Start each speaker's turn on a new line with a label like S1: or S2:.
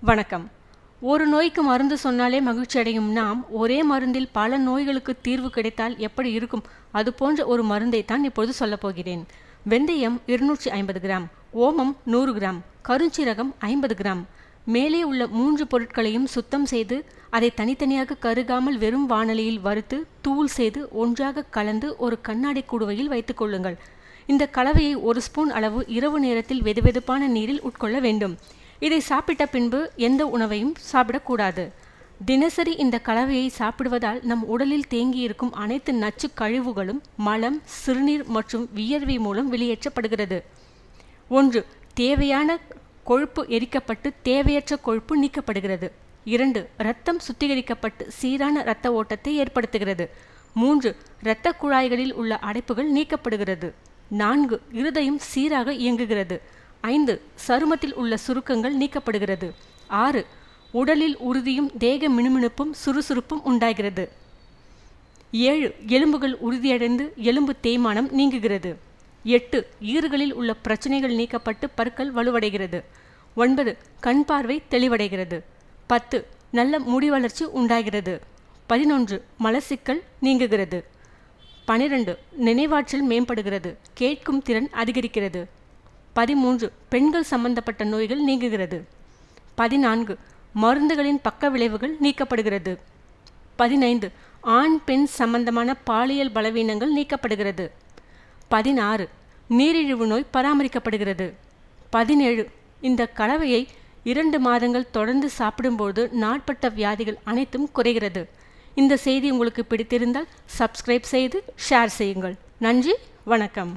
S1: வணக்கம். ஒரு நோய்க்கு மருந்து சொன்னாலே மகிழ்ச்சி அடையும் நாம், ஒரே மருந்தில் பல நோய்களுக்கு தீர்வு கிடைத்தால் எப்படி இருக்கும், அது போன்ற ஒரு மருந்தை தான் இப்பொழுது சொல்லப்போகிறேன். வெந்தயம் 250 கிராம், ஓமம் 100 கிராம், கருஞ்சீரகம் 50 கிராம். மேலே உள்ள 3 பொருட்களையும் சுத்தம் செய்து அதை தனித்தனியாக கருகாமல் வெறும் வாணலியில் வறுத்து தூள் செய்து ஒன்றாக கலந்து ஒரு கண்ணாடி குடுவையில் வைத்துக் கொள்ளுங்கள். இந்த கலவையை 1 ஸ்பூன் அளவு இரவு நேரத்தில் வெதுவெதுப்பான நீரில் உட்கொள்ள வேண்டும். இதை சாப்பிட்ட பின்பு எந்த உணவையும் சாப்பிடக்கூடாது. தினசரி இந்த கலவையை சாப்பிடுவதால் நம் உடலில் தேங்கியிருக்கும் அனைத்து நச்சு கழிவுகளும் மலம், சிறுநீர் மற்றும் வியர்வை மூலம் வெளியேற்றப்படுகிறது. 1. தேவையான கொழுப்பு எரிக்கப்பட்டு தேவையற்ற கொழுப்பு நீக்கப்படுகிறது. 2. இரத்தம் சுத்திகரிக்கப்பட்டு சீரான இரத்த ஓட்டத்தை ஏற்படுத்துகிறது. 3. இரத்த குழாய்களில் உள்ள அடைப்புகள் நீக்கப்படுகிறது. 4. இருதயம் சீராக இயங்குகிறது. 5. சருமத்தில் உள்ள சுருக்கங்கள் நீக்கப்படுகிறது. 6. உடலில் உறுதியும் தேக மினுமினுப்பும் சுறுசுறுப்பும் உண்டாகிறது. 7. எலும்புகள் உறுதியடைந்து எலும்பு தேய்மானம் நீங்குகிறது. 8. ஈறுகளில் உள்ள பிரச்சனைகள் நீக்கப்பட்டு பற்கள் வலுவடைகிறது. 9. கண் பார்வை தெளிவடைகிறது. 10. நல்ல முடி வளர்ச்சி உண்டாகிறது. 11. மலச்சிக்கல் நீங்குகிறது. 12. நினைவாற்றல் மேம்படுகிறது. கேட்கும் திறன் அதிகரிக்கிறது. 13. பெண்கள் சம்பந்தப்பட்ட நோய்கள் நீங்குகிறது. 14. மருந்துகளின் பக்க விளைவுகள் நீக்கப்படுகிறது. 15. ஆண் பெண் சம்பந்தமான பாலியல் பலவீனங்கள் நீக்கப்படுகிறது. 16. நீரிழிவு நோய் பராமரிக்கப்படுகிறது. 17. இந்த கலவையை 2 மாதங்கள் தொடர்ந்து சாப்பிடும்போது நாட்பட்ட வியாதிகள் அனைத்தும் குறைகிறது. இந்த செய்தி உங்களுக்கு பிடித்திருந்தால் சப்ஸ்கிரைப் செய்து ஷேர் செய்யுங்கள். நன்றி, வணக்கம்.